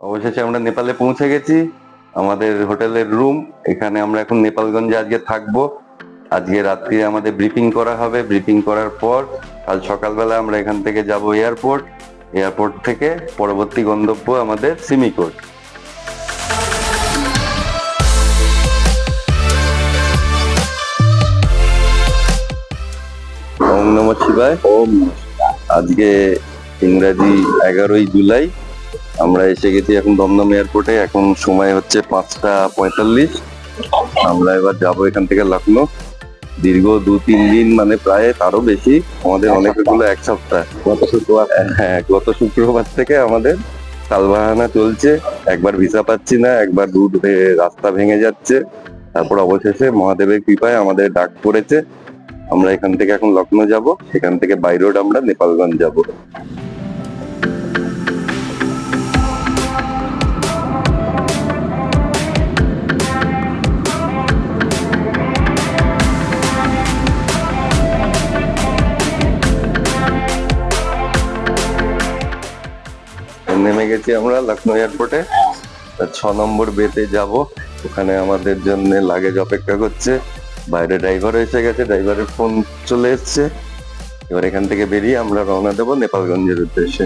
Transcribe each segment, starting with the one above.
অবশেষে আমরা নেপালে পৌঁছে গেছি। আমাদের হোটেলের রুম এখানে। আমরা এখন নেপালগঞ্জে আজকে থাকবো। আজকে রাত্রি আমাদের ব্রিফিং করা হবে। ব্রিফিং করার পর কাল সকালবেলা আমরা এখান থেকে যাব এয়ারপোর্ট। এয়ারপোর্ট থেকে পরবর্তী গন্তব্য আমাদের সিমিকোট। ওম নমঃ শিবায়। ওম। আজকে ইংরাজি 11ই জুলাই। আমরা এসে গেছি এখন দমদম এয়ারপোর্টে। এখন সময় হচ্ছে 5টা 45। আমরা এবার যাবো এখান থেকে লখনৌ। দীর্ঘ 2-3 দিন, মানে প্রায় তারও বেশি, আমাদের অনেকগুলো এক সপ্তাহ। গত শুক্রবার থেকে আমাদের তালবাহানা চলছে। একবার ভিসা পাচ্ছি না, একবার রাস্তা ভেঙে যাচ্ছে। তারপর অবশেষে মহাদেবের কৃপায় আমাদের ডাক পড়েছে। আমরা এখান থেকে এখন লখনৌ যাব, সেখান থেকে বাই রোড আমরা নেপালগঞ্জ যাব। নেমে গেছি আমরা লখনৌ এয়ারপোর্টে। 6 নম্বর বেতে যাব। ওখানে আমাদের জন্য লাগেজ অপেক্ষা করছে। বাইরে ড্রাইভার এসে গেছে, ড্রাইভারের ফোন চলে এসছে। এবার এখান থেকে বেরিয়ে আমরা রওনা দেবো নেপালগঞ্জের উদ্দেশ্যে।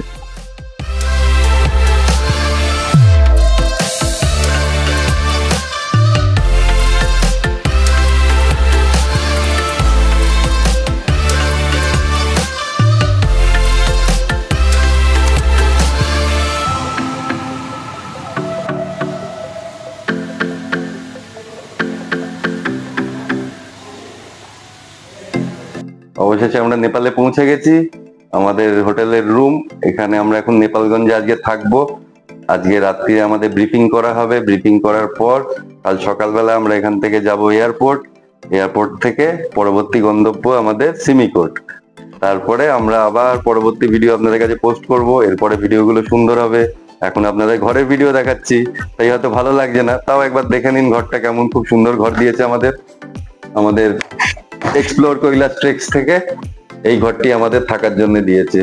অবশেষে আমরা নেপালে পৌঁছে গেছি। আমাদের হোটেলের রুম এখানে। আমরা এখন নেপালগঞ্জে আজকে থাকবো। আজকে রাত্রি আমাদের ব্রিফিং করা হবে। ব্রিফিং করার পর কাল সকালবেলা আমরা এখান থেকে যাব এয়ারপোর্ট। এয়ারপোর্ট থেকে পরবর্তী গন্তব্য আমাদের সিমিকোট। তারপরে আমরা আবার পরবর্তী ভিডিও আপনাদের কাছে পোস্ট করব। এরপরে ভিডিওগুলো সুন্দর হবে। এখন আপনাদের ঘরের ভিডিও দেখাচ্ছি, তাই হয়তো ভালো লাগছে না। তাও একবার দেখে নিন ঘরটা কেমন। খুব সুন্দর ঘর দিয়েছে আমাদের এক্সপ্লোর কৈলাস ট্রেক্স থেকে এই ঘরটি আমাদের থাকার জন্য দিয়েছে।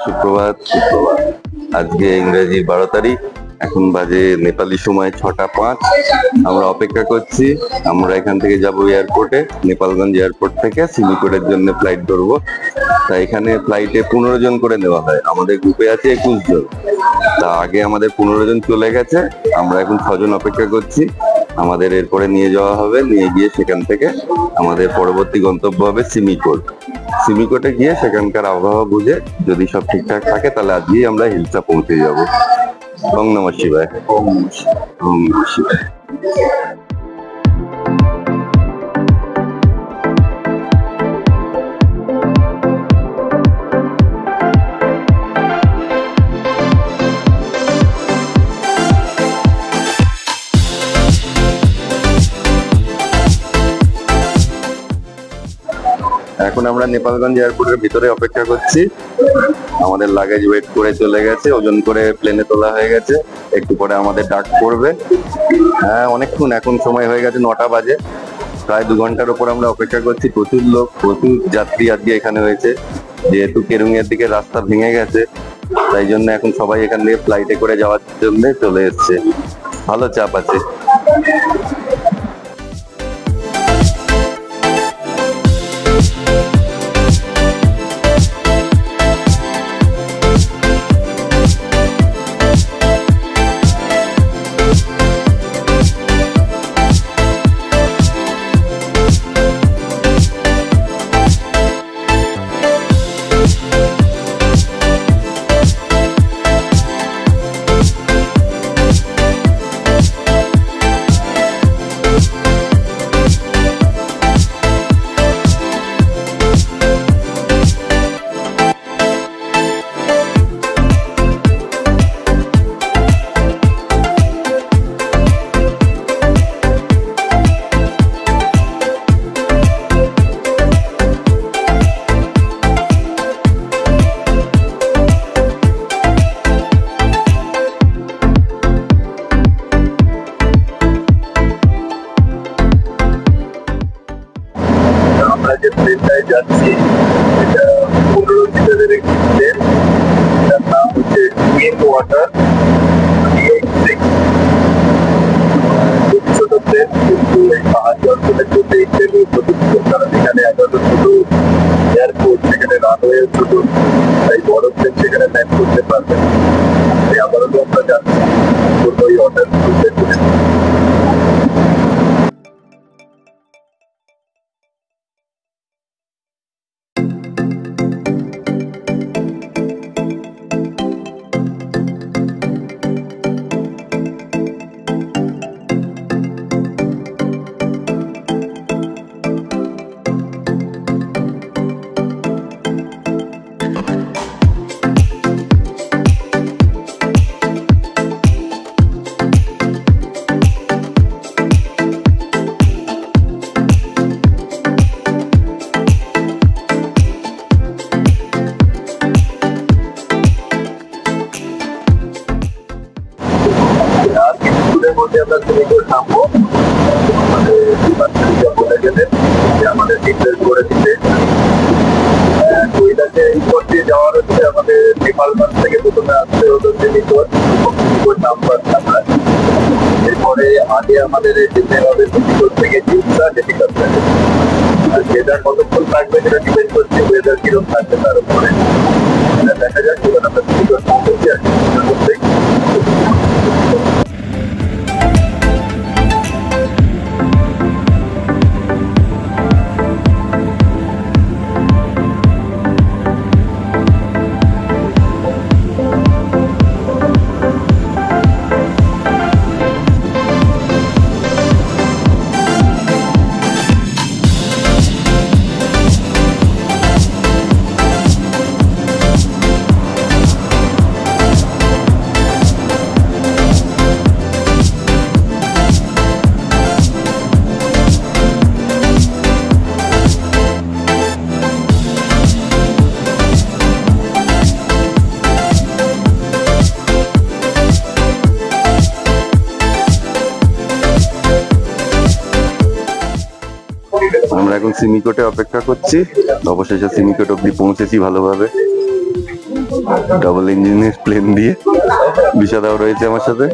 শুক্রবার আজকে ইংরেজি 12 তারিখ। এখন বাজে নেপালি সময় 6টা 5। আমরা অপেক্ষা করছি। আমরা এখান থেকে যাব এয়ারপোর্টে। নেপালগঞ্জ এয়ারপোর্ট থেকে সিমিকোটের জন্য ফ্লাইট ধরবো। তাই এখানে ফ্লাইটে 15 জন করে নেওয়া হয়। আমাদের গ্রুপে আছে 21 জন। তা আগে আমাদের 15 জন চলে গেছে। আমরা এখন 6 জন অপেক্ষা করছি। আমাদের এরপরে নিয়ে যাওয়া হবে। নিয়ে গিয়ে সেখান থেকে আমাদের পরবর্তী গন্তব্য হবে সিমিকোট। সিমিকোটে গিয়ে সেখানকার আবহাওয়া বুঝে যদি সব ঠিকঠাক থাকে তাহলে আজকেই আমরা হিলসা পৌঁছে যাব। ওম নমঃ শিবায়। ওম নমঃ শিবায়। এখন আমরা নেপালগঞ্জ এয়ারপোর্টের ভিতরে অপেক্ষা করছি। আমাদের লাগেজ ওয়েট করে চলে গেছে, ওজন করে প্লেনে তোলা হয়ে গেছে। একটু পরে আমাদের ডাক পড়বে। হ্যাঁ, অনেকক্ষণ। এখন সময় হয়ে গেছে 9টা বাজে। প্রায় 2 ঘন্টার উপর আমরা অপেক্ষা করছি। প্রচুর লোক, প্রচুর যাত্রী আজকে এখানে হয়েছে। যেহেতু কেরুং এর দিকে রাস্তা ভেঙে গেছে, তাই জন্য এখন সবাই এখান থেকে ফ্লাইটে করে যাওয়ার জন্য চলে এসছে। ভালো চাপ আছে। ওয়াটার ছোট প্লেন, কিন্তু এই পাহাড়ি অঞ্চলের জন্য এই ট্রেনই প্রযুক্ত, কারণ এখানে এগারো ছোট এয়ারপোর্ট, সেখানে রানওয়ে ছোট, তাই বড় প্লেন সেখানে ল্যান্ড করতে পারবে। আবারও আমরা যাচ্ছি ওই ওয়াটার মধ্যে আমরা সিমিকোট নামবো। বলে গেলেন যে আমাদের নির্দেশ করে দিতে ওইটাকে উপর দিয়ে যাওয়ার হচ্ছে আমাদের নেপালগঞ্জ থেকে প্রথমে আসতে হতো সিমিকোট, সিমিকোট নাম্বার আমরা। এরপরে আগে আমাদের যেতে হবে সিমিকোট থেকে জিউসা হেলিকপ্টার। আর ওয়েদার কতক্ষণ থাকবে সেটা ডিপেন্ড করছে ওয়েদার কিরকম থাকবে তার উপরে। দেখা যাক এবার আমরা সিমিকোট পৌঁছেছি আর করতেই আমরা এখন সিমিকোটে অপেক্ষা করছি। অবশেষে সিমিকোট অব্দি পৌঁছেছি ভালোভাবে, ডাবল ইঞ্জিনের প্লেন দিয়ে। বিষাদাও রয়েছে আমার সাথে।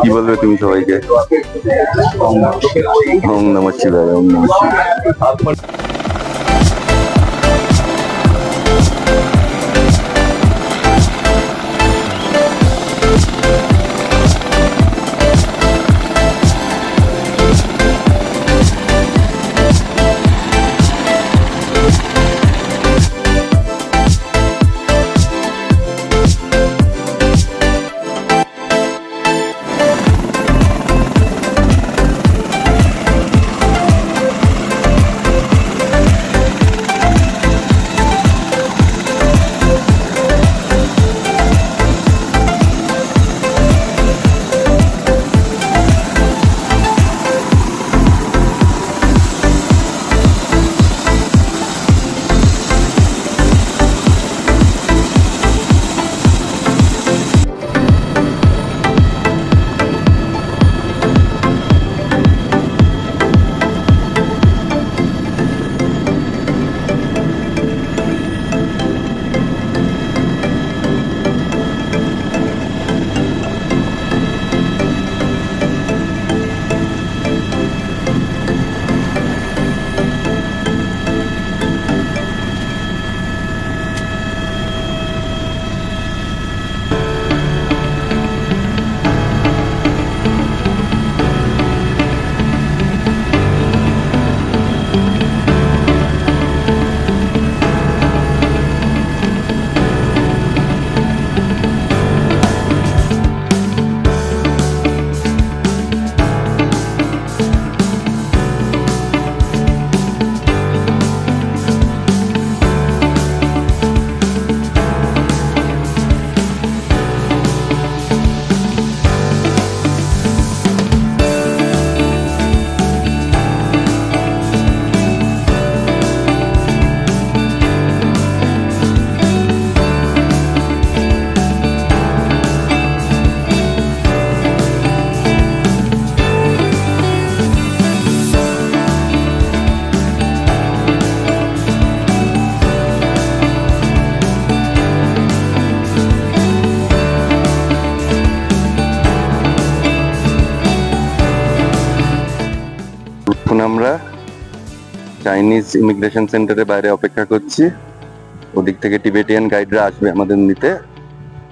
কি বলবে তুমি সবাইকে? ওম নমঃ শিবায়, ওম নমঃ শিবায়। আমরা চাইনিজ ইমিগ্রেশন সেন্টারের বাইরে অপেক্ষা করছি। ওদিক থেকে টিবেটিয়ান গাইডরা আসবে আমাদের নিতে।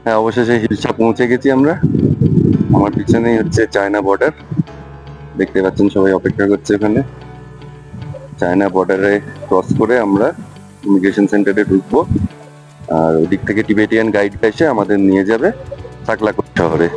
হ্যাঁ, অবশেষে হিলসা পৌঁছে গেছি আমরা। আমার পিছনেই হচ্ছে চায়না বর্ডার, দেখতে পাচ্ছেন সবাই অপেক্ষা করছে ওখানে। চায়না বর্ডারে ক্রস করে আমরা ইমিগ্রেশন সেন্টারে ঢুকবো, আর ওদিক থেকে টিবেটিয়ান গাইড এসে আমাদের নিয়ে যাবে সাকলাকোট শহরে।